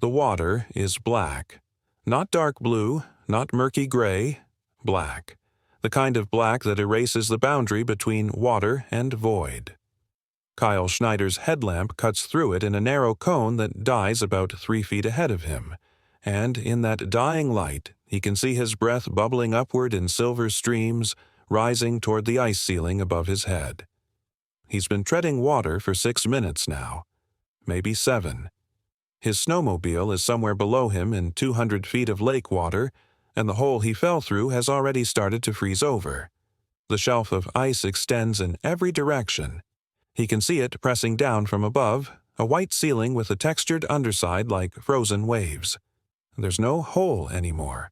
The water is black. Not dark blue, not murky gray, black. The kind of black that erases the boundary between water and void. Kyle Schneider's headlamp cuts through it in a narrow cone that dies about 3 feet ahead of him, and in that dying light he can see his breath bubbling upward in silver streams, rising toward the ice ceiling above his head. He's been treading water for 6 minutes now, maybe 7. His snowmobile is somewhere below him in 200 feet of lake water, and the hole he fell through has already started to freeze over. The shelf of ice extends in every direction. He can see it pressing down from above, a white ceiling with a textured underside like frozen waves. There's no hole anymore.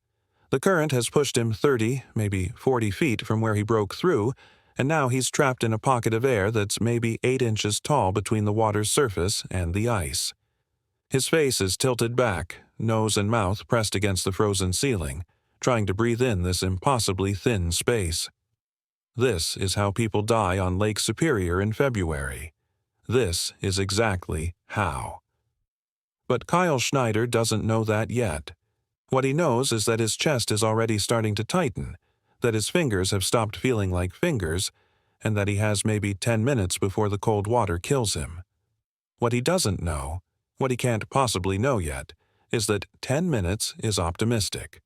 The current has pushed him 30, maybe 40 feet from where he broke through, and now he's trapped in a pocket of air that's maybe 8 inches tall between the water's surface and the ice. His face is tilted back, nose and mouth pressed against the frozen ceiling, trying to breathe in this impossibly thin space. This is how people die on Lake Superior in February. This is exactly how. But Kyle Schneider doesn't know that yet. What he knows is that his chest is already starting to tighten, that his fingers have stopped feeling like fingers, and that he has maybe 10 minutes before the cold water kills him. What he doesn't know, what he can't possibly know yet, is that 10 minutes is optimistic.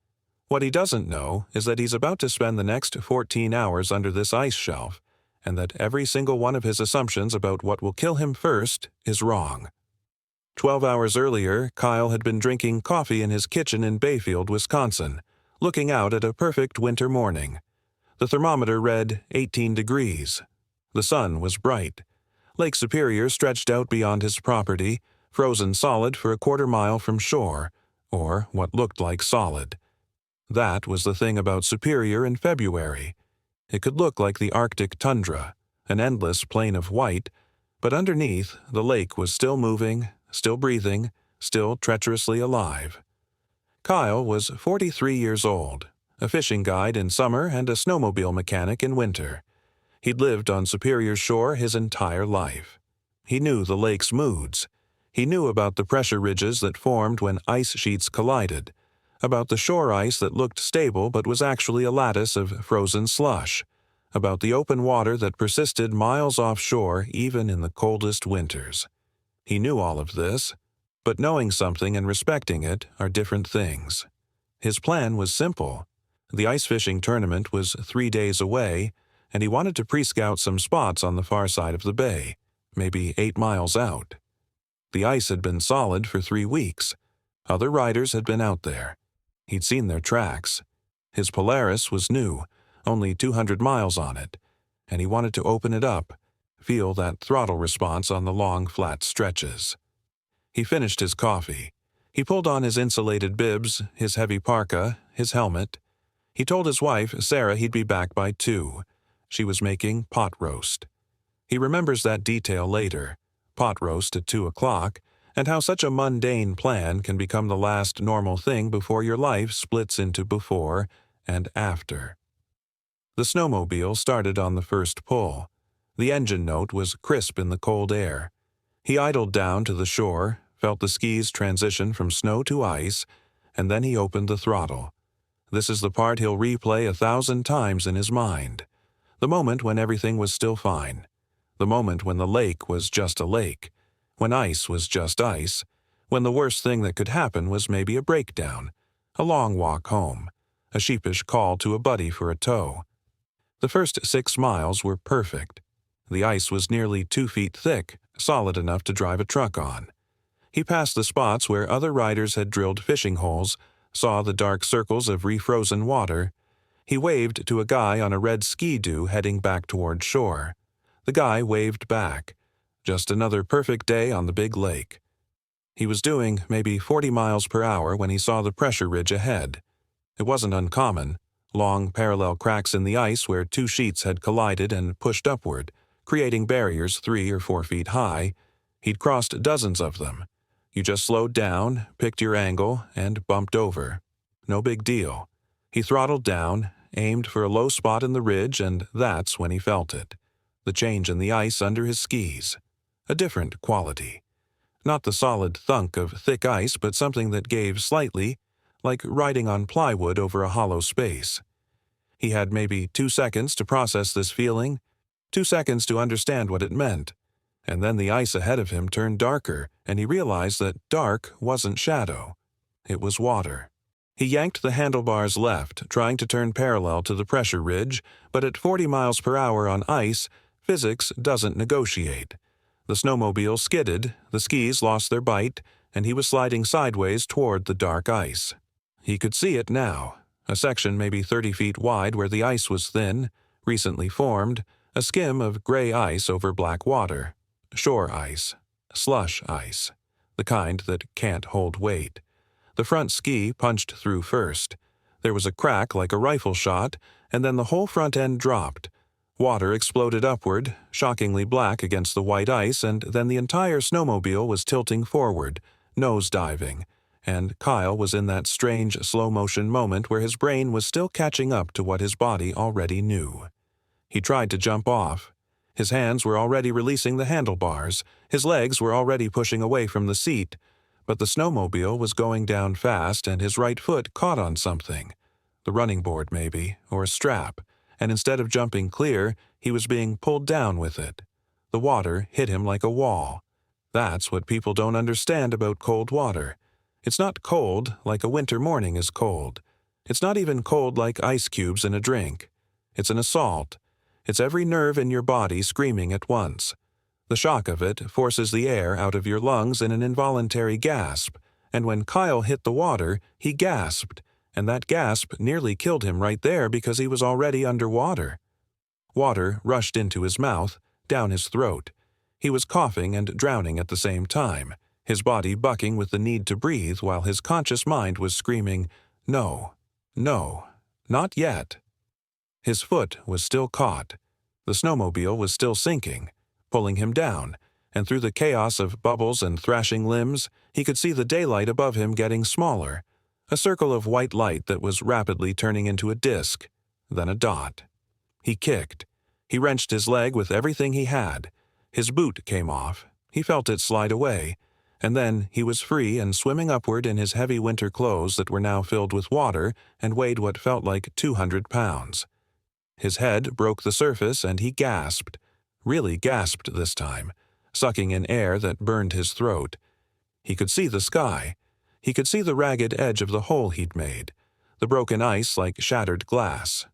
What he doesn't know is that he's about to spend the next 14 hours under this ice shelf, and that every single one of his assumptions about what will kill him first is wrong. 12 hours earlier, Kyle had been drinking coffee in his kitchen in Bayfield, Wisconsin, looking out at a perfect winter morning. The thermometer read 18 degrees. The sun was bright. Lake Superior stretched out beyond his property, frozen solid for a quarter mile from shore, or what looked like solid. That was the thing about Superior in February. It could look like the Arctic tundra, an endless plain of white, but underneath, the lake was still moving, still breathing, still treacherously alive. Kyle was 43 years old, a fishing guide in summer and a snowmobile mechanic in winter. He'd lived on Superior's shore his entire life. He knew the lake's moods. He knew about the pressure ridges that formed when ice sheets collided, about the shore ice that looked stable but was actually a lattice of frozen slush, about the open water that persisted miles offshore even in the coldest winters. He knew all of this, but knowing something and respecting it are different things. His plan was simple. The ice fishing tournament was 3 days away, and he wanted to pre-scout some spots on the far side of the bay, maybe 8 miles out. The ice had been solid for 3 weeks. Other riders had been out there. He'd seen their tracks. His Polaris was new, only 200 miles on it, and he wanted to open it up, feel that throttle response on the long, flat stretches. He finished his coffee. He pulled on his insulated bibs, his heavy parka, his helmet. He told his wife, Sarah, he'd be back by 2. She was making pot roast. He remembers that detail later, pot roast at 2 o'clock, and how such a mundane plan can become the last normal thing before your life splits into before and after. The snowmobile started on the first pull. The engine note was crisp in the cold air. He idled down to the shore, felt the skis transition from snow to ice, and then he opened the throttle. This is the part he'll replay 1,000 times in his mind. The moment when everything was still fine. The moment when the lake was just a lake. When ice was just ice. When the worst thing that could happen was maybe a breakdown, a long walk home, a sheepish call to a buddy for a tow. The first 6 miles were perfect. The ice was nearly 2 feet thick, solid enough to drive a truck on. He passed the spots where other riders had drilled fishing holes, saw the dark circles of refrozen water. He waved to a guy on a red ski-doo heading back toward shore. The guy waved back. Just another perfect day on the big lake. He was doing maybe 40 miles per hour when he saw the pressure ridge ahead. It wasn't uncommon. Long parallel cracks in the ice where 2 sheets had collided and pushed upward, creating barriers 3 or 4 feet high. He'd crossed dozens of them. You just slowed down, picked your angle, and bumped over. No big deal. He throttled down, aimed for a low spot in the ridge, and that's when he felt it. The change in the ice under his skis. A different quality. Not the solid thunk of thick ice, but something that gave slightly, like riding on plywood over a hollow space. He had maybe 2 seconds to process this feeling, 2 seconds to understand what it meant, and then the ice ahead of him turned darker, and he realized that dark wasn't shadow. It was water. He yanked the handlebars left, trying to turn parallel to the pressure ridge, but at 40 miles per hour on ice, physics doesn't negotiate. The snowmobile skidded, the skis lost their bite, and he was sliding sideways toward the dark ice. He could see it now, a section maybe 30 feet wide where the ice was thin, recently formed, a skim of gray ice over black water. Shore ice. Slush ice. The kind that can't hold weight. The front ski punched through first. There was a crack like a rifle shot, and then the whole front end dropped. Water exploded upward, shockingly black against the white ice, and then the entire snowmobile was tilting forward, nose-diving, and Kyle was in that strange slow-motion moment where his brain was still catching up to what his body already knew. He tried to jump off. His hands were already releasing the handlebars, his legs were already pushing away from the seat, but the snowmobile was going down fast and his right foot caught on something. The running board maybe, or a strap, and instead of jumping clear, he was being pulled down with it. The water hit him like a wall. That's what people don't understand about cold water. It's not cold like a winter morning is cold. It's not even cold like ice cubes in a drink. It's an assault. It's every nerve in your body screaming at once. The shock of it forces the air out of your lungs in an involuntary gasp, and when Kyle hit the water, he gasped, and that gasp nearly killed him right there because he was already underwater. Water rushed into his mouth, down his throat. He was coughing and drowning at the same time, his body bucking with the need to breathe while his conscious mind was screaming, "No, no, not yet." His foot was still caught. The snowmobile was still sinking, pulling him down, and through the chaos of bubbles and thrashing limbs, he could see the daylight above him getting smaller, a circle of white light that was rapidly turning into a disk, then a dot. He kicked. He wrenched his leg with everything he had. His boot came off. He felt it slide away, and then he was free and swimming upward in his heavy winter clothes that were now filled with water and weighed what felt like 200 pounds. His head broke the surface and he gasped, really gasped this time, sucking in air that burned his throat. He could see the sky. He could see the ragged edge of the hole he'd made, the broken ice like shattered glass.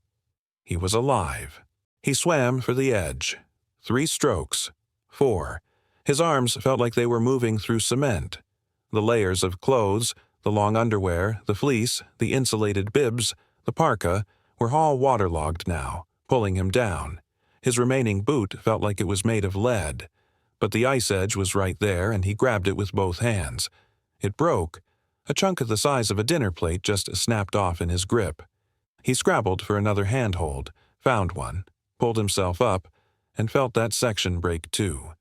He was alive. He swam for the edge. 3 strokes. 4. His arms felt like they were moving through cement. The layers of clothes, the long underwear, the fleece, the insulated bibs, the parka, were all waterlogged now, pulling him down. His remaining boot felt like it was made of lead, but the ice edge was right there and he grabbed it with both hands. It broke. A chunk the size of a dinner plate just snapped off in his grip. He scrabbled for another handhold, found one, pulled himself up, and felt that section break too.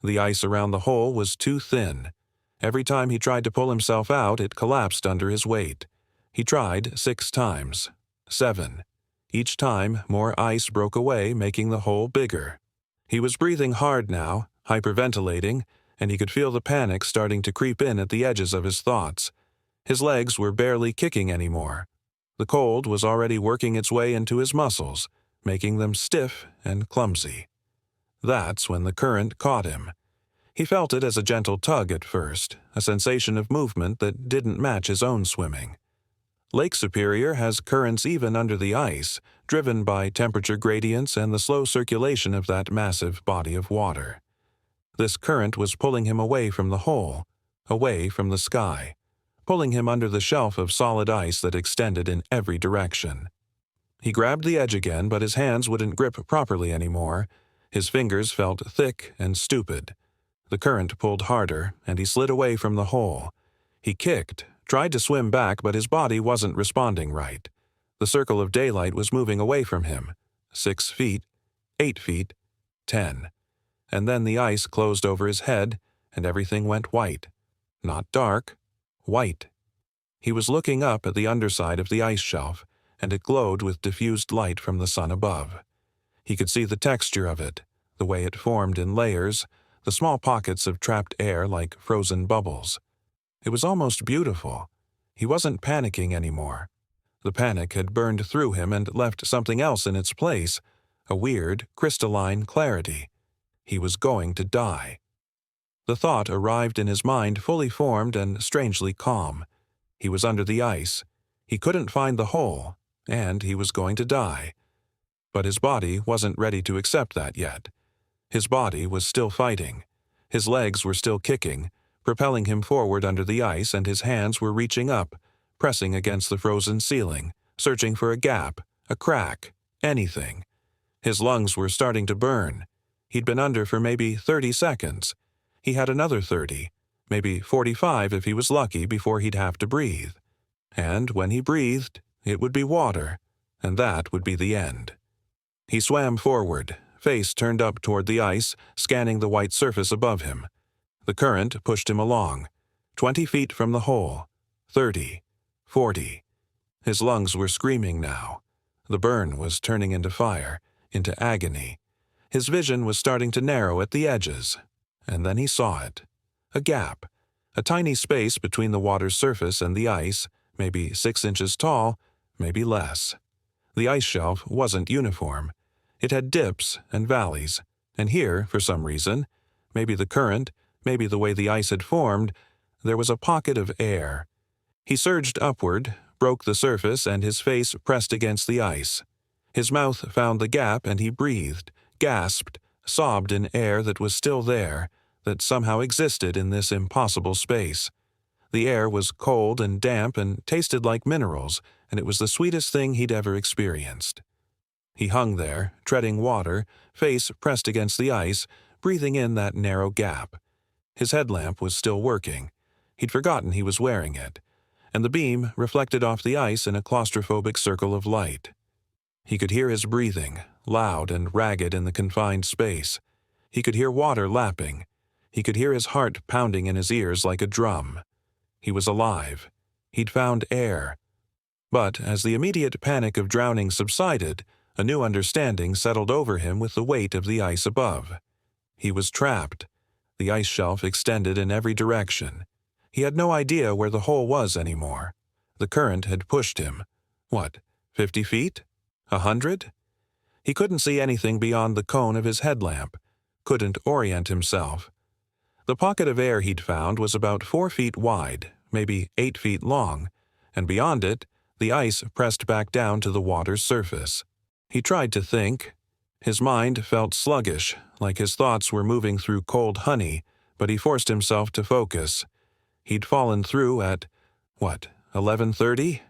The ice around the hole was too thin. Every time he tried to pull himself out, it collapsed under his weight. He tried 6 times. 7. Each time, more ice broke away, making the hole bigger. He was breathing hard now, hyperventilating, and he could feel the panic starting to creep in at the edges of his thoughts. His legs were barely kicking anymore. The cold was already working its way into his muscles, making them stiff and clumsy. That's when the current caught him. He felt it as a gentle tug at first, a sensation of movement that didn't match his own swimming. Lake Superior has currents even under the ice, driven by temperature gradients and the slow circulation of that massive body of water. This current was pulling him away from the hole, away from the sky, pulling him under the shelf of solid ice that extended in every direction. He grabbed the edge again, but his hands wouldn't grip properly anymore. His fingers felt thick and stupid. The current pulled harder, and he slid away from the hole. He kicked, tried to swim back, but his body wasn't responding right. The circle of daylight was moving away from him. 6 feet, 8 feet, 10. And then the ice closed over his head, and everything went white. Not dark, white. He was looking up at the underside of the ice shelf, and it glowed with diffused light from the sun above. He could see the texture of it, the way it formed in layers, the small pockets of trapped air like frozen bubbles. It was almost beautiful. He wasn't panicking anymore. The panic had burned through him and left something else in its place, a weird, crystalline clarity. He was going to die. The thought arrived in his mind fully formed and strangely calm. He was under the ice. He couldn't find the hole, and he was going to die. But his body wasn't ready to accept that yet. His body was still fighting. His legs were still kicking, propelling him forward under the ice, and his hands were reaching up, pressing against the frozen ceiling, searching for a gap, a crack, anything. His lungs were starting to burn. He'd been under for maybe 30 seconds. He had another 30, maybe 45 if he was lucky, before he'd have to breathe. And when he breathed, it would be water, and that would be the end. He swam forward, face turned up toward the ice, scanning the white surface above him. The current pushed him along, 20 feet from the hole, 30, 40. His lungs were screaming now. The burn was turning into fire, into agony. His vision was starting to narrow at the edges. And then he saw it. A gap, a tiny space between the water's surface and the ice, maybe 6 inches tall, maybe less. The ice shelf wasn't uniform. It had dips and valleys, and here, for some reason, maybe the current, maybe the way the ice had formed, there was a pocket of air. He surged upward, broke the surface, and his face pressed against the ice. His mouth found the gap, and he breathed, gasped, sobbed in air that was still there, that somehow existed in this impossible space. The air was cold and damp and tasted like minerals, and it was the sweetest thing he'd ever experienced. He hung there, treading water, face pressed against the ice, breathing in that narrow gap. His headlamp was still working. He'd forgotten he was wearing it, and the beam reflected off the ice in a claustrophobic circle of light. He could hear his breathing, loud and ragged in the confined space. He could hear water lapping. He could hear his heart pounding in his ears like a drum. He was alive. He'd found air. But as the immediate panic of drowning subsided, a new understanding settled over him with the weight of the ice above. He was trapped. The ice shelf extended in every direction. He had no idea where the hole was anymore. The current had pushed him. 50 feet? 100? He couldn't see anything beyond the cone of his headlamp, couldn't orient himself. The pocket of air he'd found was about 4 feet wide, maybe 8 feet long, and beyond it, the ice pressed back down to the water's surface. He tried to think. His mind felt sluggish, like his thoughts were moving through cold honey, but he forced himself to focus. He'd fallen through at, 11:30?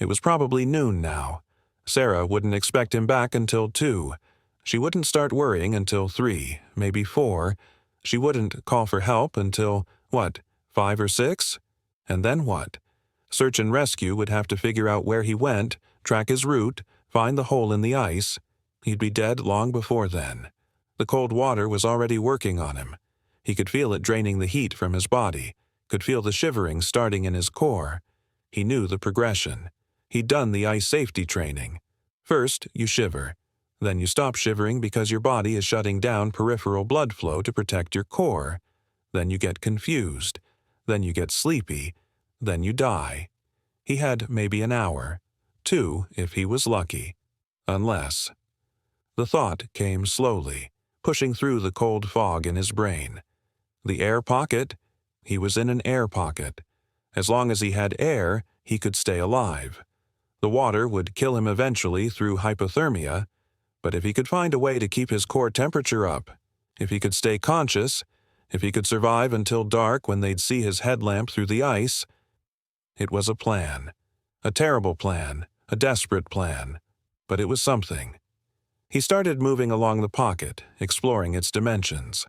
It was probably noon now. Sarah wouldn't expect him back until 2. She wouldn't start worrying until 3, maybe 4. She wouldn't call for help until, 5 or 6? And then what? Search and rescue would have to figure out where he went, track his route, find the hole in the ice. He'd be dead long before then. The cold water was already working on him. He could feel it draining the heat from his body, could feel the shivering starting in his core. He knew the progression. He'd done the ice safety training. First, you shiver. Then you stop shivering because your body is shutting down peripheral blood flow to protect your core. Then you get confused. Then you get sleepy. Then you die. He had maybe an hour. 2 if he was lucky. Unless. The thought came slowly, pushing through the cold fog in his brain. The air pocket? He was in an air pocket. As long as he had air, he could stay alive. The water would kill him eventually through hypothermia, but if he could find a way to keep his core temperature up, if he could stay conscious, if he could survive until dark when they'd see his headlamp through the ice, it was a plan. A terrible plan, a desperate plan, but it was something. He started moving along the pocket, exploring its dimensions.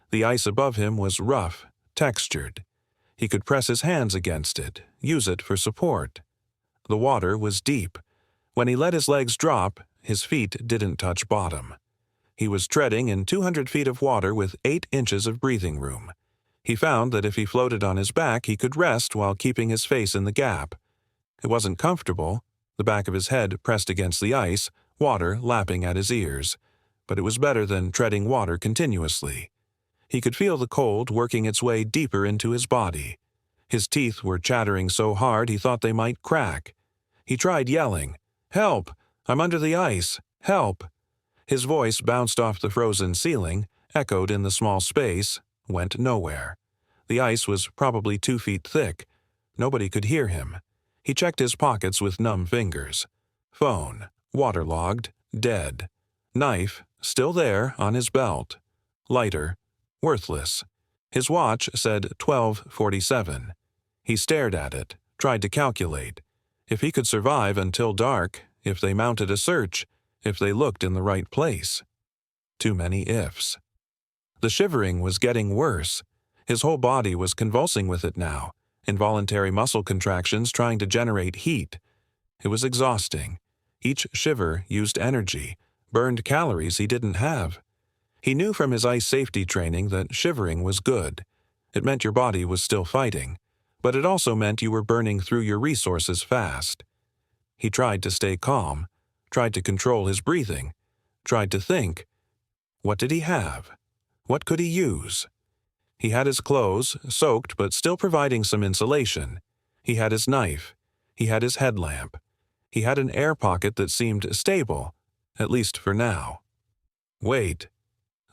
The ice above him was rough, textured. He could press his hands against it, use it for support. The water was deep. When he let his legs drop, his feet didn't touch bottom. He was treading in 200 feet of water with 8 inches of breathing room. He found that if he floated on his back, he could rest while keeping his face in the gap. It wasn't comfortable, the back of his head pressed against the ice, water lapping at his ears, but it was better than treading water continuously. He could feel the cold working its way deeper into his body. His teeth were chattering so hard he thought they might crack. He tried yelling, "Help! I'm under the ice! Help!" His voice bounced off the frozen ceiling, echoed in the small space, went nowhere. The ice was probably 2 feet thick. Nobody could hear him. He checked his pockets with numb fingers. Phone, waterlogged, dead. Knife, still there, on his belt. Lighter, worthless. His watch said 12:47. He stared at it, tried to calculate. If he could survive until dark, if they mounted a search, if they looked in the right place. Too many ifs. The shivering was getting worse. His whole body was convulsing with it now, involuntary muscle contractions trying to generate heat. It was exhausting. Each shiver used energy, burned calories he didn't have. He knew from his ice safety training that shivering was good. It meant your body was still fighting, but it also meant you were burning through your resources fast. He tried to stay calm, tried to control his breathing, tried to think. What did he have? What could he use? He had his clothes, soaked but still providing some insulation. He had his knife. He had his headlamp. He had an air pocket that seemed stable, at least for now. Wait.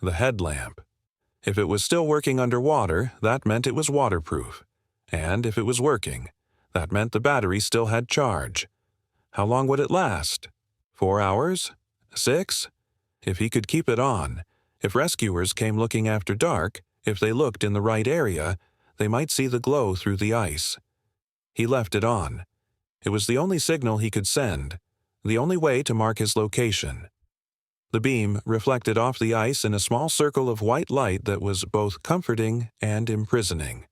The headlamp. If it was still working underwater, that meant it was waterproof. And if it was working, that meant the battery still had charge. How long would it last? 4 hours? 6? If he could keep it on, if rescuers came looking after dark, if they looked in the right area, they might see the glow through the ice. He left it on. It was the only signal he could send, the only way to mark his location. The beam reflected off the ice in a small circle of white light that was both comforting and imprisoning.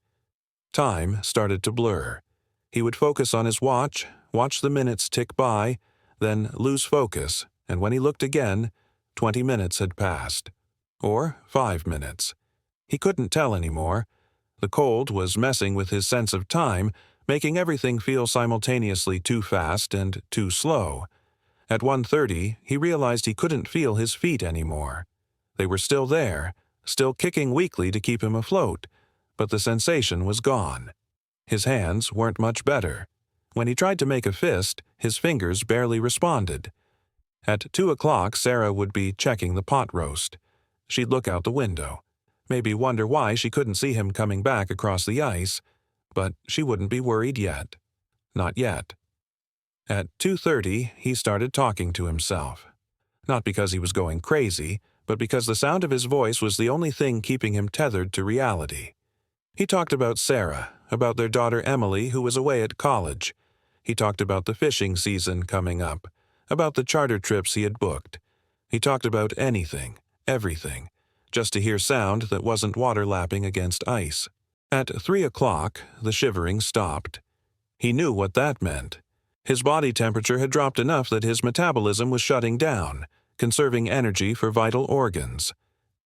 Time started to blur. He would focus on his watch the minutes tick by, then lose focus, and when he looked again, 20 minutes had passed. Or 5 minutes. He couldn't tell anymore. The cold was messing with his sense of time, making everything feel simultaneously too fast and too slow. At 1:30, he realized he couldn't feel his feet anymore. They were still there, still kicking weakly to keep him afloat, but the sensation was gone. His hands weren't much better. When he tried to make a fist, his fingers barely responded. At 2 o'clock, Sarah would be checking the pot roast. She'd look out the window, maybe wonder why she couldn't see him coming back across the ice, but she wouldn't be worried yet. Not yet. At 2:30, he started talking to himself. Not because he was going crazy, but because the sound of his voice was the only thing keeping him tethered to reality. He talked about Sarah, about their daughter Emily, who was away at college. He talked about the fishing season coming up, about the charter trips he had booked. He talked about anything, everything, just to hear sound that wasn't water lapping against ice. At 3 o'clock, the shivering stopped. He knew what that meant. His body temperature had dropped enough that his metabolism was shutting down, conserving energy for vital organs.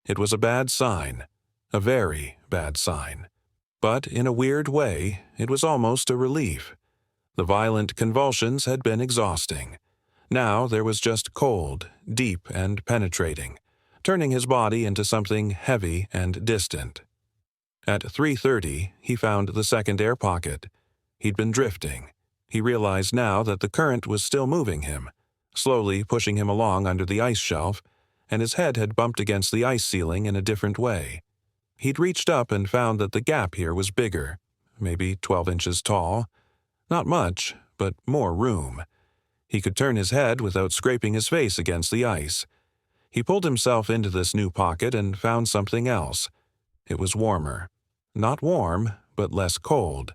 It was a bad sign, a very bad sign. But in a weird way, it was almost a relief. The violent convulsions had been exhausting. Now there was just cold, deep and penetrating, turning his body into something heavy and distant. At 3:30, he found the second air pocket. He'd been drifting. He realized now that the current was still moving him, slowly pushing him along under the ice shelf, and his head had bumped against the ice ceiling in a different way. He'd reached up and found that the gap here was bigger, maybe 12 inches tall. Not much, but more room. He could turn his head without scraping his face against the ice. He pulled himself into this new pocket and found something else. It was warmer. Not warm, but less cold.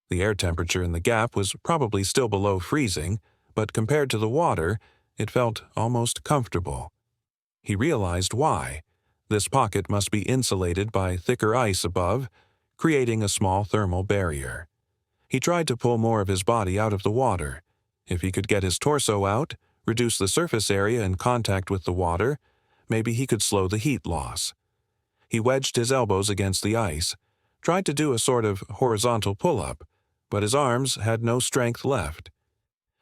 The air temperature in the gap was probably still below freezing, but compared to the water, it felt almost comfortable. He realized why. This pocket must be insulated by thicker ice above, creating a small thermal barrier. He tried to pull more of his body out of the water. If he could get his torso out, reduce the surface area in contact with the water, maybe he could slow the heat loss. He wedged his elbows against the ice, tried to do a sort of horizontal pull-up, but his arms had no strength left.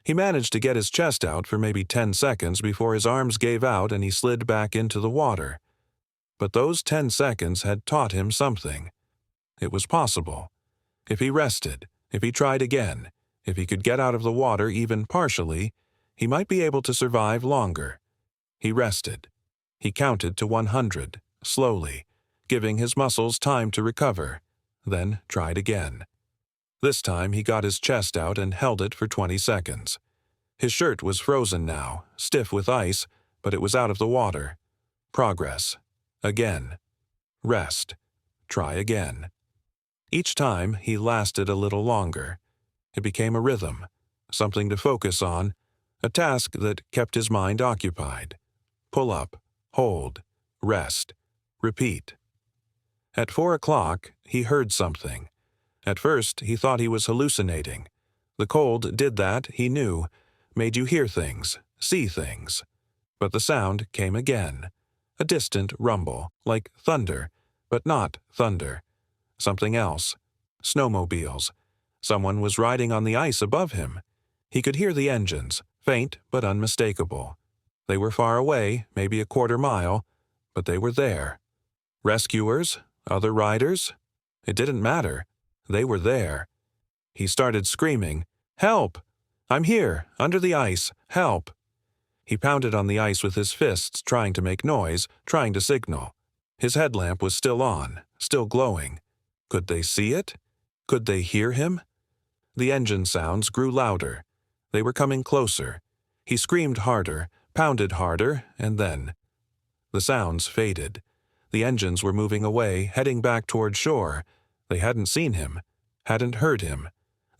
He managed to get his chest out for maybe 10 seconds before his arms gave out and he slid back into the water. But those 10 seconds had taught him something. It was possible. If he rested, if he tried again, if he could get out of the water even partially, he might be able to survive longer. He rested. He counted to 100, slowly, giving his muscles time to recover, then tried again. This time he got his chest out and held it for 20 seconds. His shirt was frozen now, stiff with ice, but it was out of the water. Progress. Again. Rest. Try again. Each time he lasted a little longer. It became a rhythm, something to focus on, a task that kept his mind occupied. Pull up, hold, rest, repeat. At 4 o'clock, he heard something. At first, he thought he was hallucinating. The cold did that, he knew, made you hear things, see things. But the sound came again. A distant rumble, like thunder, but not thunder. Something else. Snowmobiles. Someone was riding on the ice above him. He could hear the engines, faint but unmistakable. They were far away, maybe a quarter mile, but they were there. Rescuers? Other riders? It didn't matter. They were there. He started screaming, "Help! I'm here, under the ice. Help!" He pounded on the ice with his fists, trying to make noise, trying to signal. His headlamp was still on, still glowing. Could they see it? Could they hear him? The engine sounds grew louder. They were coming closer. He screamed harder, pounded harder, and then the sounds faded. The engines were moving away, heading back toward shore. They hadn't seen him, hadn't heard him.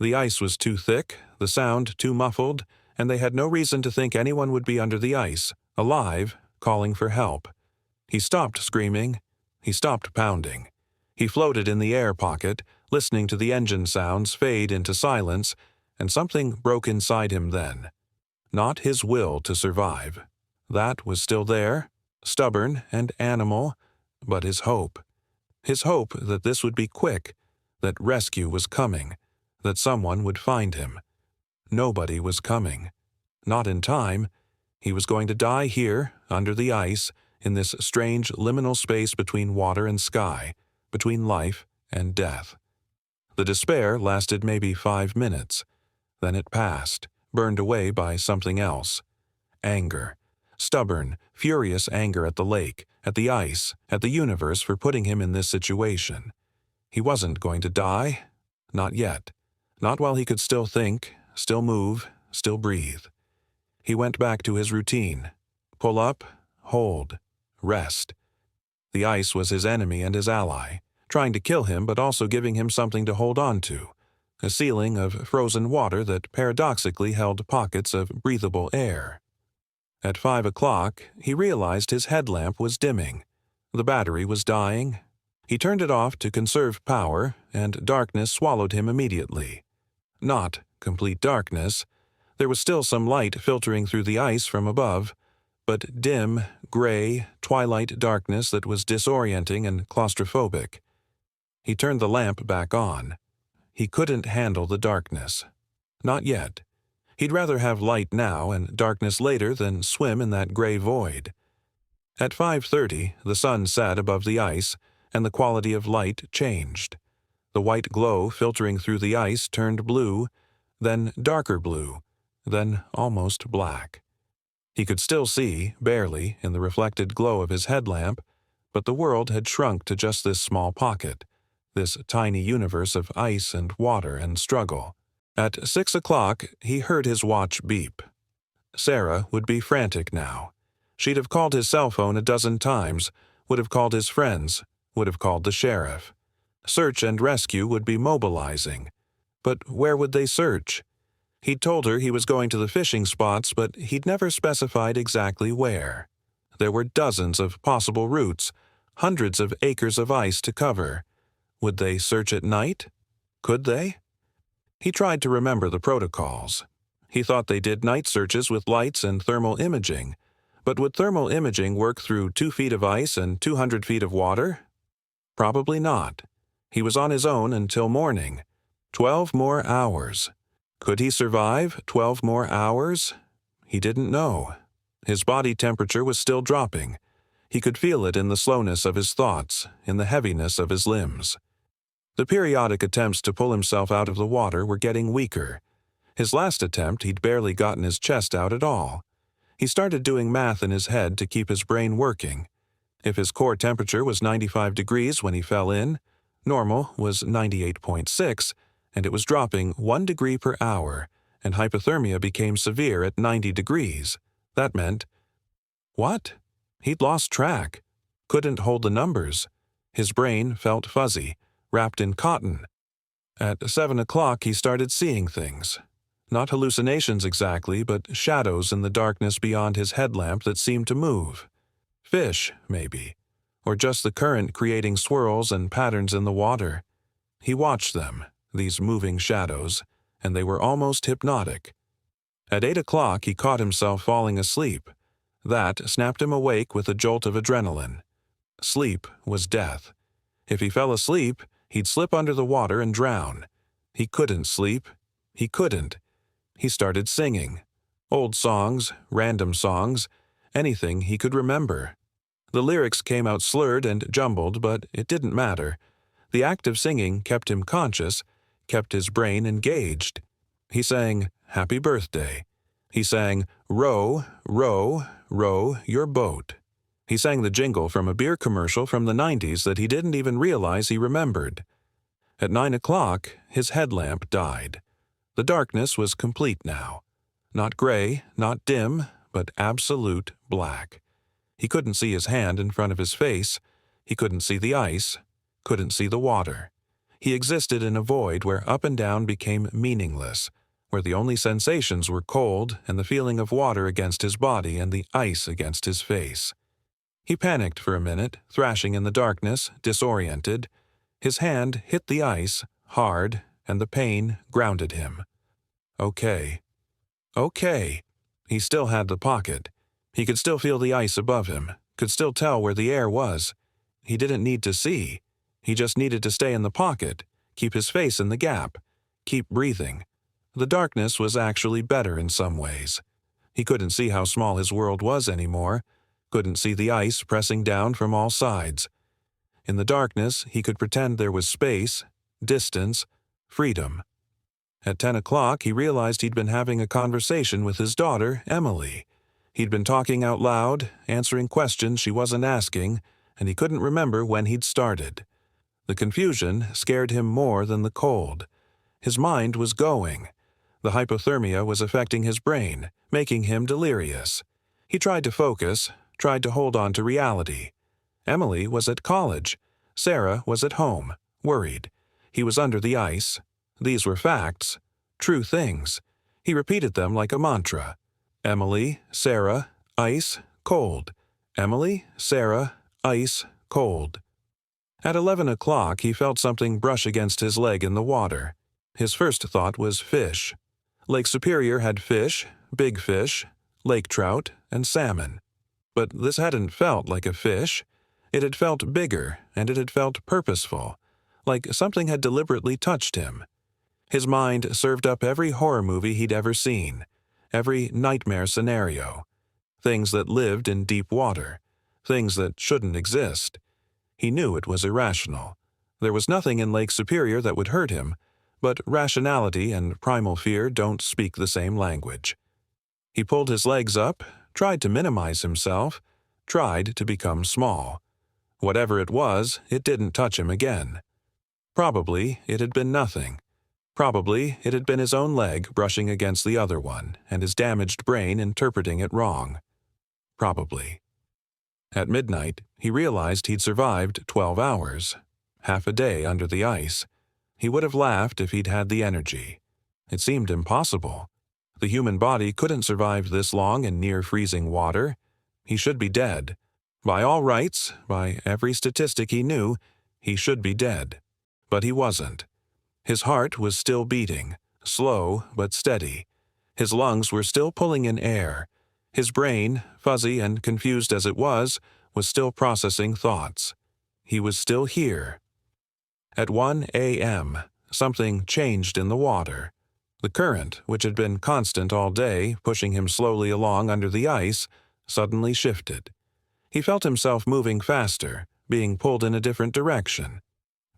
The ice was too thick, the sound too muffled, and they had no reason to think anyone would be under the ice, alive, calling for help. He stopped screaming. He stopped pounding. He floated in the air pocket, listening to the engine sounds fade into silence, and something broke inside him then. Not his will to survive. That was still there, stubborn and animal, but his hope. His hope that this would be quick, that rescue was coming, that someone would find him. Nobody was coming. Not in time. He was going to die here, under the ice, in this strange liminal space between water and sky, between life and death. The despair lasted maybe 5 minutes. Then it passed, burned away by something else. Anger. Stubborn, furious anger at the lake, at the ice, at the universe for putting him in this situation. He wasn't going to die. Not yet. Not while he could still think, still move, still breathe. He went back to his routine. Pull up, hold, rest. The ice was his enemy and his ally, trying to kill him but also giving him something to hold on to, a ceiling of frozen water that paradoxically held pockets of breathable air. At 5 o'clock, he realized his headlamp was dimming. The battery was dying. He turned it off to conserve power, and darkness swallowed him immediately. Not complete darkness. There was still some light filtering through the ice from above, but dim, gray, twilight darkness that was disorienting and claustrophobic. He turned the lamp back on. He couldn't handle the darkness. Not yet. He'd rather have light now and darkness later than swim in that gray void. At 5:30, the sun set above the ice, and the quality of light changed. The white glow filtering through the ice turned blue, then darker blue, then almost black. He could still see, barely, in the reflected glow of his headlamp, but the world had shrunk to just this small pocket, this tiny universe of ice and water and struggle. At 6 o'clock, he heard his watch beep. Sarah would be frantic now. She'd have called his cell phone a dozen times, would have called his friends, would have called the sheriff. Search and rescue would be mobilizing. But where would they search? He'd told her he was going to the fishing spots, but he'd never specified exactly where. There were dozens of possible routes, hundreds of acres of ice to cover. Would they search at night? Could they? He tried to remember the protocols. He thought they did night searches with lights and thermal imaging. But would thermal imaging work through 2 feet of ice and 200 feet of water? Probably not. He was on his own until morning. 12 more hours. Could he survive 12 more hours? He didn't know. His body temperature was still dropping. He could feel it in the slowness of his thoughts, in the heaviness of his limbs. The periodic attempts to pull himself out of the water were getting weaker. His last attempt, he'd barely gotten his chest out at all. He started doing math in his head to keep his brain working. If his core temperature was 95 degrees when he fell in, normal was 98.6, and it was dropping 1 degree per hour, and hypothermia became severe at 90 degrees. That meant, what? He'd lost track. Couldn't hold the numbers. His brain felt fuzzy, wrapped in cotton. At 7 o'clock he started seeing things. Not hallucinations exactly, but shadows in the darkness beyond his headlamp that seemed to move. Fish, maybe. Or just the current creating swirls and patterns in the water. He watched them, these moving shadows, and they were almost hypnotic. At 8 o'clock he caught himself falling asleep. That snapped him awake with a jolt of adrenaline. Sleep was death. If he fell asleep, he'd slip under the water and drown. He couldn't sleep. He couldn't. He started singing. Old songs, random songs, anything he could remember. The lyrics came out slurred and jumbled, but it didn't matter. The act of singing kept him conscious, kept his brain engaged. He sang, "Happy Birthday." He sang, "Row, row, row your boat." He sang the jingle from a beer commercial from the 90s that he didn't even realize he remembered. At 9 o'clock, his headlamp died. The darkness was complete now. Not gray, not dim, but absolute black. He couldn't see his hand in front of his face. He couldn't see the ice, couldn't see the water. He existed in a void where up and down became meaningless, where the only sensations were cold and the feeling of water against his body and the ice against his face. He panicked for a minute, thrashing in the darkness, disoriented. His hand hit the ice, hard, and the pain grounded him. Okay. Okay. He still had the pocket. He could still feel the ice above him, could still tell where the air was. He didn't need to see. He just needed to stay in the pocket, keep his face in the gap, keep breathing. The darkness was actually better in some ways. He couldn't see how small his world was anymore, couldn't see the ice pressing down from all sides. In the darkness, he could pretend there was space, distance, freedom. At 10 o'clock, he realized he'd been having a conversation with his daughter, Emily. He'd been talking out loud, answering questions she wasn't asking, and he couldn't remember when he'd started. The confusion scared him more than the cold. His mind was going. The hypothermia was affecting his brain, making him delirious. He tried to focus, tried to hold on to reality. Emily was at college. Sarah was at home, worried. He was under the ice. These were facts, true things. He repeated them like a mantra. Emily, Sarah, ice, cold. Emily, Sarah, ice, cold. At 11 o'clock, he felt something brush against his leg in the water. His first thought was fish. Lake Superior had fish, big fish, lake trout, and salmon. But this hadn't felt like a fish. It had felt bigger, and it had felt purposeful, like something had deliberately touched him. His mind served up every horror movie he'd ever seen, every nightmare scenario. Things that lived in deep water, things that shouldn't exist. He knew it was irrational. There was nothing in Lake Superior that would hurt him, but rationality and primal fear don't speak the same language. He pulled his legs up, tried to minimize himself, tried to become small. Whatever it was, it didn't touch him again. Probably it had been nothing. Probably it had been his own leg brushing against the other one, and his damaged brain interpreting it wrong. Probably. At midnight, he realized he'd survived 12 hours, half a day under the ice. He would have laughed if he'd had the energy. It seemed impossible. The human body couldn't survive this long in near-freezing water. He should be dead. By all rights, by every statistic he knew, he should be dead. But he wasn't. His heart was still beating, slow but steady. His lungs were still pulling in air. His brain, fuzzy and confused as it was still processing thoughts. He was still here. At 1 a.m., something changed in the water. The current, which had been constant all day, pushing him slowly along under the ice, suddenly shifted. He felt himself moving faster, being pulled in a different direction.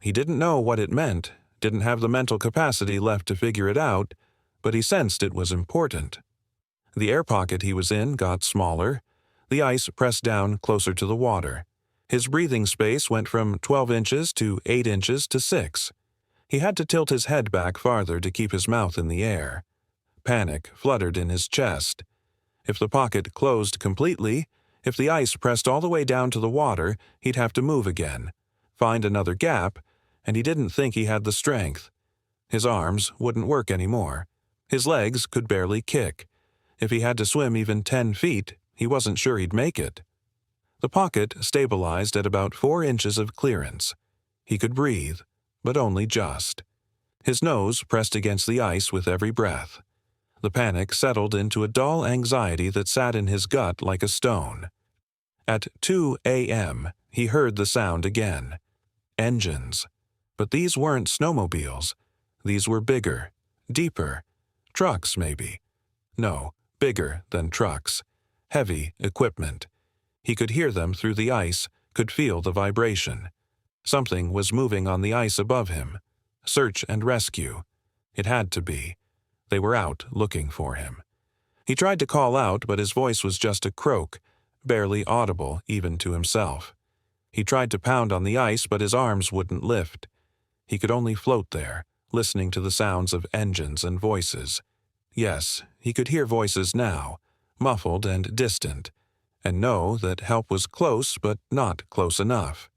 He didn't know what it meant, didn't have the mental capacity left to figure it out, but he sensed it was important. The air pocket he was in got smaller. The ice pressed down closer to the water. His breathing space went from 12 inches to 8 inches to 6. He had to tilt his head back farther to keep his mouth in the air. Panic fluttered in his chest. If the pocket closed completely, if the ice pressed all the way down to the water, he'd have to move again, find another gap, and he didn't think he had the strength. His arms wouldn't work anymore. His legs could barely kick. If he had to swim even 10 feet, he wasn't sure he'd make it. The pocket stabilized at about 4 inches of clearance. He could breathe, but only just. His nose pressed against the ice with every breath. The panic settled into a dull anxiety that sat in his gut like a stone. At 2 a.m., he heard the sound again. Engines. But these weren't snowmobiles. These were bigger, deeper. Trucks, maybe. No, bigger than trucks. Heavy equipment. He could hear them through the ice, could feel the vibration. Something was moving on the ice above him. Search and rescue. It had to be. They were out looking for him. He tried to call out, but his voice was just a croak, barely audible even to himself. He tried to pound on the ice, but his arms wouldn't lift. He could only float there, listening to the sounds of engines and voices. Yes, he could hear voices now, muffled and distant, and know that help was close but not close enough.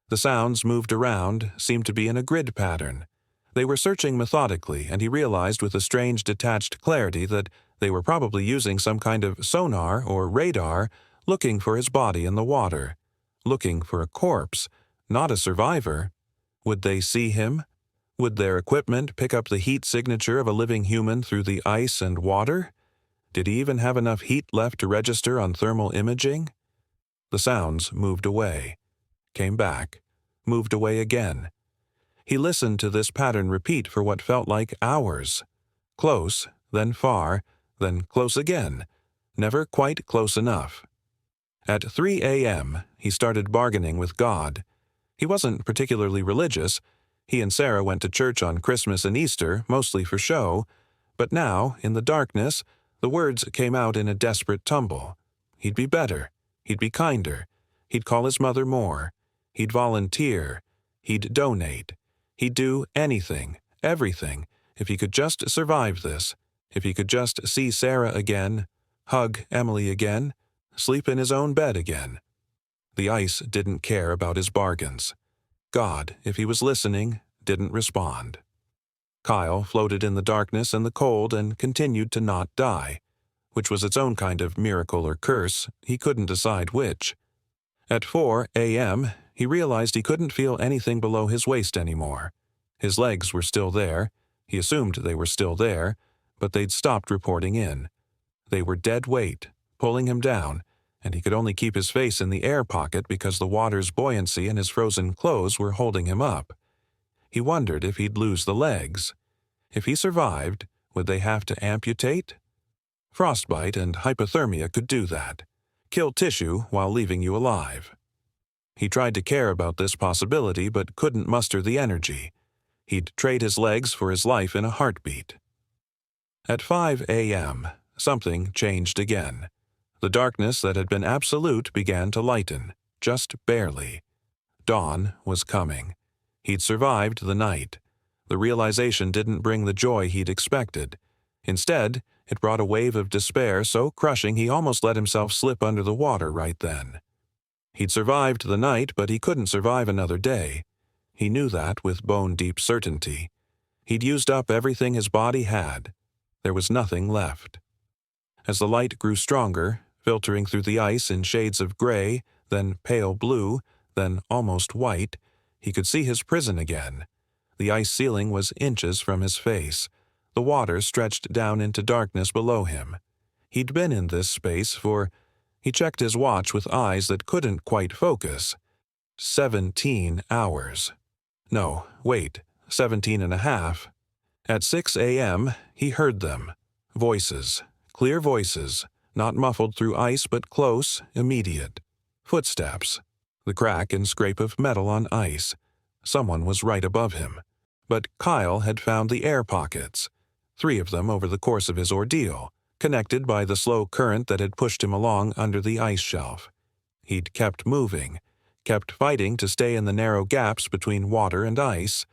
The sounds moved around, seemed to be in a grid pattern. They were searching methodically, and he realized with a strange detached clarity that they were probably using some kind of sonar or radar, looking for his body in the water, looking for a corpse, not a survivor. Would they see him? Would their equipment pick up the heat signature of a living human through the ice and water? Did he even have enough heat left to register on thermal imaging? The sounds moved away, came back, moved away again. He listened to this pattern repeat for what felt like hours. Close, then far, then close again, never quite close enough. At 3 a.m., he started bargaining with God. He wasn't particularly religious. He and Sarah went to church on Christmas and Easter, mostly for show, but now, in the darkness, the words came out in a desperate tumble. He'd be better. He'd be kinder. He'd call his mother more. He'd volunteer. He'd donate. He'd do anything, everything, if he could just survive this, if he could just see Sarah again, hug Emily again, sleep in his own bed again. The ice didn't care about his bargains. God, if he was listening, didn't respond. Kyle floated in the darkness and the cold and continued to not die, which was its own kind of miracle or curse. He couldn't decide which. At 4 a.m., he realized he couldn't feel anything below his waist anymore. His legs were still there. He assumed they were still there, but they'd stopped reporting in. They were dead weight, pulling him down, and he could only keep his face in the air pocket because the water's buoyancy and his frozen clothes were holding him up. He wondered if he'd lose the legs. If he survived, would they have to amputate? Frostbite and hypothermia could do that. Kill tissue while leaving you alive. He tried to care about this possibility but couldn't muster the energy. He'd trade his legs for his life in a heartbeat. At 5 a.m., something changed again. The darkness that had been absolute began to lighten, just barely. Dawn was coming. He'd survived the night. The realization didn't bring the joy he'd expected. Instead, it brought a wave of despair so crushing he almost let himself slip under the water right then. He'd survived the night, but he couldn't survive another day. He knew that with bone-deep certainty. He'd used up everything his body had. There was nothing left. As the light grew stronger, filtering through the ice in shades of gray, then pale blue, then almost white, he could see his prison again. The ice ceiling was inches from his face. The water stretched down into darkness below him. He'd been in this space for... He checked his watch with eyes that couldn't quite focus. 17 hours. No, wait, 17 and a half. At 6 a.m., he heard them. Voices, clear voices, not muffled through ice but close, immediate. Footsteps. The crack and scrape of metal on ice. Someone was right above him. But Kyle had found the air pockets, 3 of them over the course of his ordeal, connected by the slow current that had pushed him along under the ice shelf. He'd kept moving, kept fighting to stay in the narrow gaps between water and ice,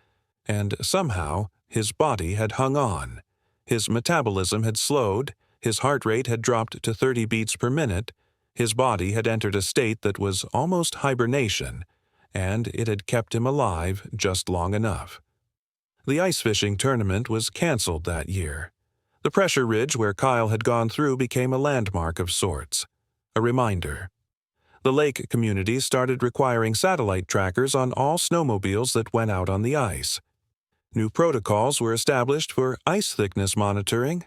and somehow his body had hung on. His metabolism had slowed, his heart rate had dropped to 30 beats per minute, his body had entered a state that was almost hibernation, and it had kept him alive just long enough. The ice fishing tournament was canceled that year. The pressure ridge where Kyle had gone through became a landmark of sorts, a reminder. The lake communities started requiring satellite trackers on all snowmobiles that went out on the ice. New protocols were established for ice thickness monitoring.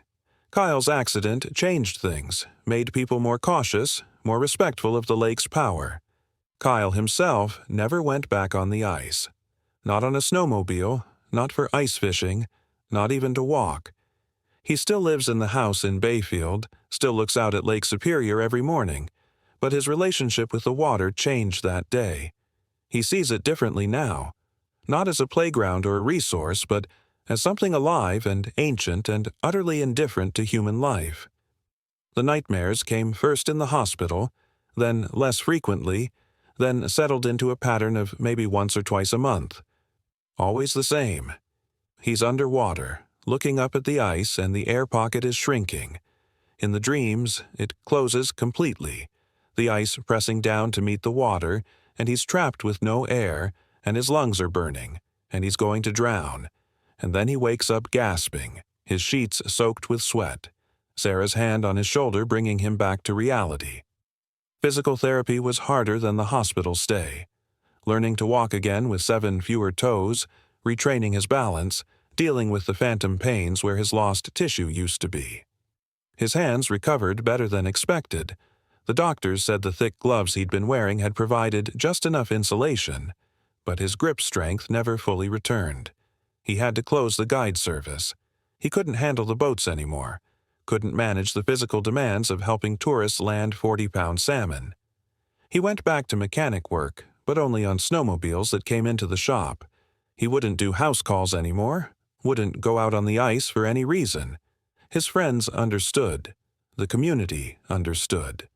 Kyle's accident changed things, made people more cautious, more respectful of the lake's power. Kyle himself never went back on the ice. Not on a snowmobile, not for ice fishing, not even to walk. He still lives in the house in Bayfield, still looks out at Lake Superior every morning, but his relationship with the water changed that day. He sees it differently now, not as a playground or a resource, but as something alive and ancient and utterly indifferent to human life. The nightmares came first in the hospital, then less frequently, then settled into a pattern of maybe once or twice a month. Always the same. He's underwater, looking up at the ice, and the air pocket is shrinking. In the dreams, it closes completely, the ice pressing down to meet the water, and he's trapped with no air, and his lungs are burning, and he's going to drown. And then he wakes up gasping, his sheets soaked with sweat, Sarah's hand on his shoulder bringing him back to reality. Physical therapy was harder than the hospital stay. Learning to walk again with 7 fewer toes, retraining his balance, dealing with the phantom pains where his lost tissue used to be. His hands recovered better than expected. The doctors said the thick gloves he'd been wearing had provided just enough insulation, but his grip strength never fully returned. He had to close the guide service. He couldn't handle the boats anymore, couldn't manage the physical demands of helping tourists land 40-pound salmon. He went back to mechanic work, but only on snowmobiles that came into the shop. He wouldn't do house calls anymore, wouldn't go out on the ice for any reason. His friends understood. The community understood.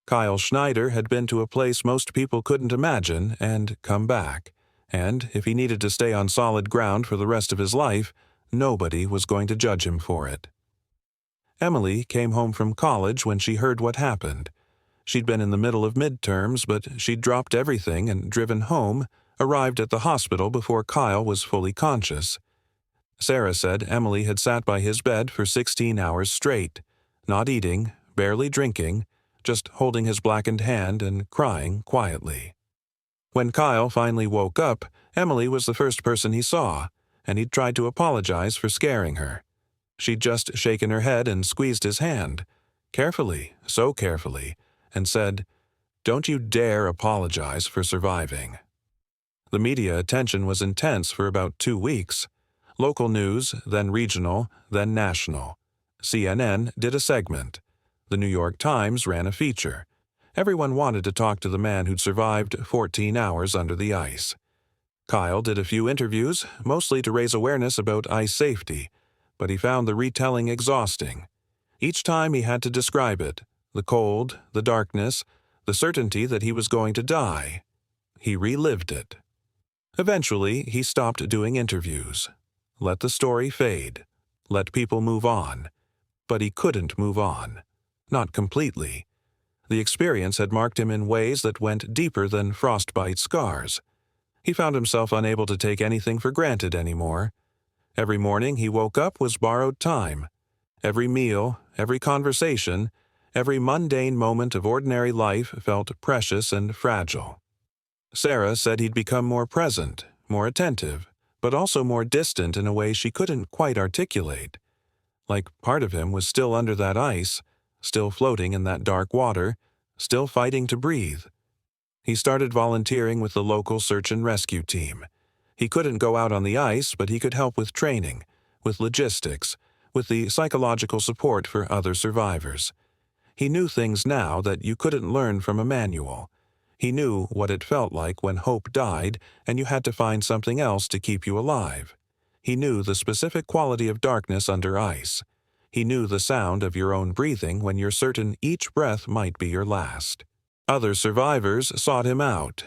Kyle Schneider had been to a place most people couldn't imagine and come back, and if he needed to stay on solid ground for the rest of his life, nobody was going to judge him for it. Emily came home from college when she heard what happened. She'd been in the middle of midterms, but she'd dropped everything and driven home, arrived at the hospital before Kyle was fully conscious. Sarah said Emily had sat by his bed for 16 hours straight, not eating, barely drinking, just holding his blackened hand and crying quietly. When Kyle finally woke up, Emily was the first person he saw, and he'd tried to apologize for scaring her. She'd just shaken her head and squeezed his hand, carefully, so carefully, and said, "Don't you dare apologize for surviving." The media attention was intense for about 2 weeks. Local news, then regional, then national. CNN did a segment. The New York Times ran a feature. Everyone wanted to talk to the man who'd survived 14 hours under the ice. Kyle did a few interviews, mostly to raise awareness about ice safety, but he found the retelling exhausting. Each time he had to describe it, the cold, the darkness, the certainty that he was going to die. He relived it. Eventually, he stopped doing interviews. Let the story fade. Let people move on. But he couldn't move on. Not completely. The experience had marked him in ways that went deeper than frostbite scars. He found himself unable to take anything for granted anymore. Every morning he woke up was borrowed time. Every meal, every conversation, every mundane moment of ordinary life felt precious and fragile. Sarah said he'd become more present, more attentive, but also more distant in a way she couldn't quite articulate. Like part of him was still under that ice, still floating in that dark water, still fighting to breathe. He started volunteering with the local search and rescue team. He couldn't go out on the ice, but he could help with training, with logistics, with the psychological support for other survivors. He knew things now that you couldn't learn from a manual. He knew what it felt like when hope died and you had to find something else to keep you alive. He knew the specific quality of darkness under ice. He knew the sound of your own breathing when you're certain each breath might be your last. Other survivors sought him out.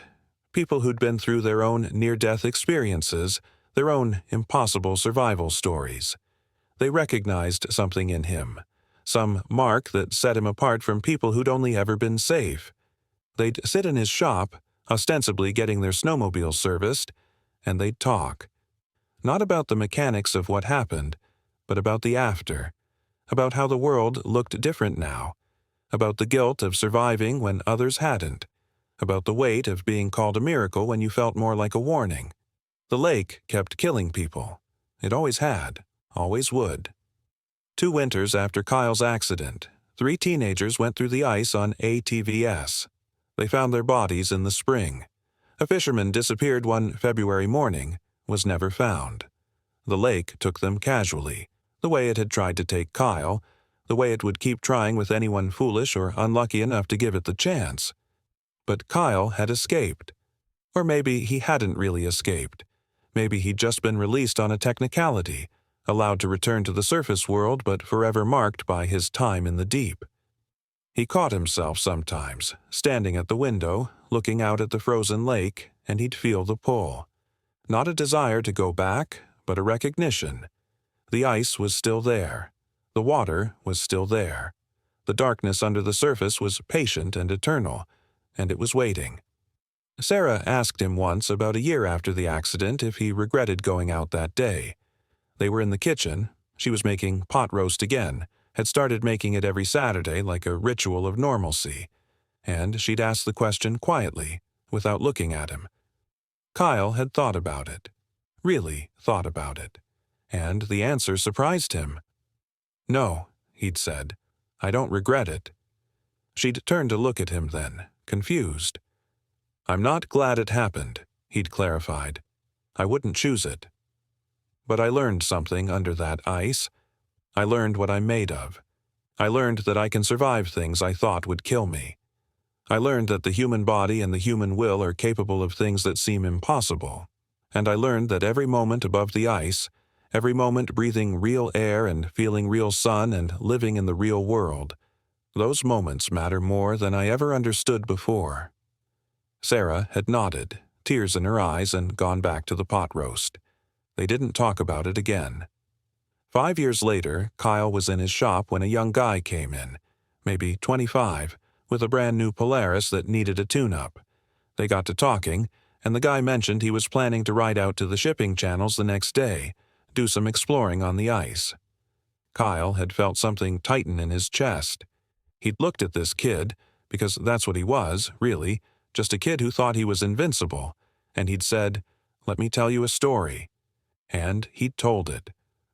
People who'd been through their own near-death experiences, their own impossible survival stories. They recognized something in him, some mark that set him apart from people who'd only ever been safe. They'd sit in his shop, ostensibly getting their snowmobile serviced, and they'd talk. Not about the mechanics of what happened, but about the after, about how the world looked different now, about the guilt of surviving when others hadn't, about the weight of being called a miracle when you felt more like a warning. The lake kept killing people. It always had, always would. 2 winters after Kyle's accident, 3 teenagers went through the ice on ATVs. They found their bodies in the spring. A fisherman disappeared one February morning, was never found. The lake took them casually, the way it had tried to take Kyle, the way it would keep trying with anyone foolish or unlucky enough to give it the chance. But Kyle had escaped. Or maybe he hadn't really escaped. Maybe he'd just been released on a technicality, allowed to return to the surface world but forever marked by his time in the deep. He caught himself sometimes, standing at the window, looking out at the frozen lake, and he'd feel the pull. Not a desire to go back, but a recognition. The ice was still there. The water was still there. The darkness under the surface was patient and eternal, and it was waiting. Sarah asked him once about a year after the accident if he regretted going out that day. They were in the kitchen. She was making pot roast again, had started making it every Saturday like a ritual of normalcy, and she'd asked the question quietly, without looking at him. Kyle had thought about it, really thought about it, and the answer surprised him. "No," he'd said, "I don't regret it." She'd turned to look at him then, confused. "I'm not glad it happened," he'd clarified. "I wouldn't choose it. But I learned something under that ice. I learned what I'm made of. I learned that I can survive things I thought would kill me. I learned that the human body and the human will are capable of things that seem impossible. And I learned that every moment above the ice, every moment breathing real air and feeling real sun and living in the real world, those moments matter more than I ever understood before." Sarah had nodded, tears in her eyes, and gone back to the pot roast. They didn't talk about it again. 5 years later, Kyle was in his shop when a young guy came in, maybe 25, with a brand new Polaris that needed a tune-up. They got to talking, and the guy mentioned he was planning to ride out to the shipping channels the next day, do some exploring on the ice. Kyle had felt something tighten in his chest. He'd looked at this kid, because that's what he was, really, just a kid who thought he was invincible, and he'd said, "Let me tell you a story." And he'd told it.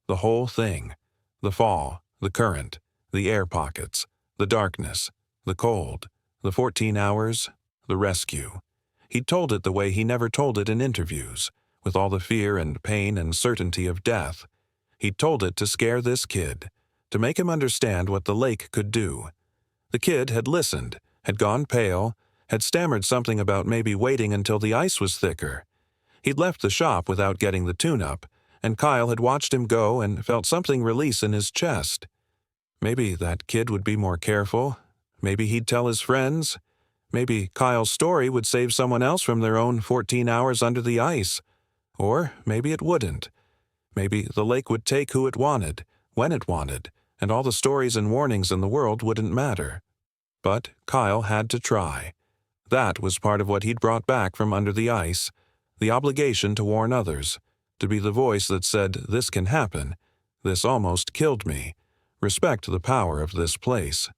The whole thing. The fall, the current, the air pockets, the darkness, the cold, the 14 hours, the rescue. He'd told it the way he never told it in interviews, with all the fear and pain and certainty of death. He'd told it to scare this kid, to make him understand what the lake could do. The kid had listened, had gone pale, had stammered something about maybe waiting until the ice was thicker. He'd left the shop without getting the tune-up, and Kyle had watched him go and felt something release in his chest. Maybe that kid would be more careful. Maybe he'd tell his friends. Maybe Kyle's story would save someone else from their own 14 hours under the ice. Or maybe it wouldn't. Maybe the lake would take who it wanted, when it wanted, and all the stories and warnings in the world wouldn't matter. But Kyle had to try. That was part of what he'd brought back from under the ice, the obligation to warn others, to be the voice that said, "This can happen. This almost killed me. Respect the power of this place."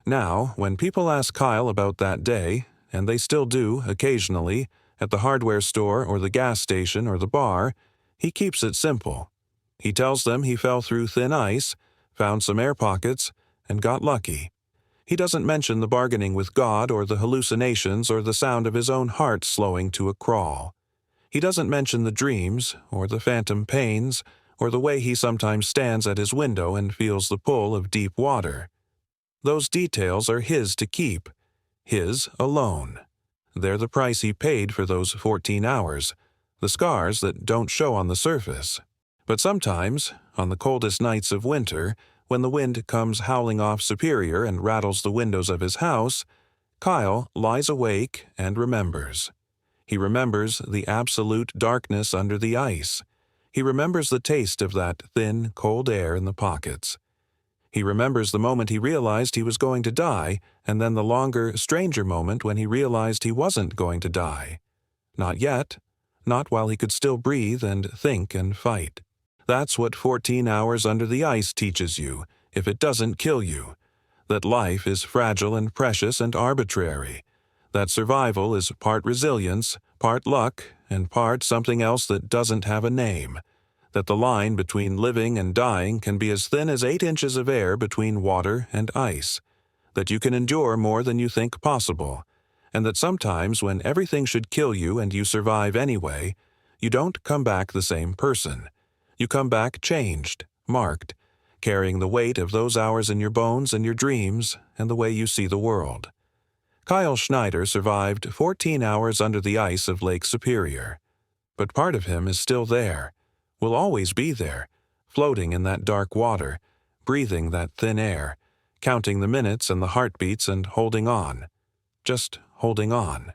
Now, when people ask Kyle about that day, and they still do occasionally, at the hardware store or the gas station or the bar, he keeps it simple. He tells them he fell through thin ice, found some air pockets, and got lucky. He doesn't mention the bargaining with God or the hallucinations or the sound of his own heart slowing to a crawl. He doesn't mention the dreams or the phantom pains or the way he sometimes stands at his window and feels the pull of deep water. Those details are his to keep, his alone. They're the price he paid for those 14 hours, the scars that don't show on the surface. But sometimes, on the coldest nights of winter, when the wind comes howling off Superior and rattles the windows of his house, Kyle lies awake and remembers. He remembers the absolute darkness under the ice. He remembers the taste of that thin, cold air in the pockets. He remembers the moment he realized he was going to die, and then the longer, stranger moment when he realized he wasn't going to die. Not yet. Not while he could still breathe and think and fight. That's what 14 hours under the ice teaches you, if it doesn't kill you. That life is fragile and precious and arbitrary. That survival is part resilience, part luck, and part something else that doesn't have a name. That the line between living and dying can be as thin as 8 inches of air between water and ice. That you can endure more than you think possible. And that sometimes when everything should kill you and you survive anyway, you don't come back the same person. You come back changed, marked, carrying the weight of those hours in your bones and your dreams and the way you see the world. Kyle Schneider survived 14 hours under the ice of Lake Superior. But part of him is still there, will always be there, floating in that dark water, breathing that thin air, counting the minutes and the heartbeats and holding on. Just holding on.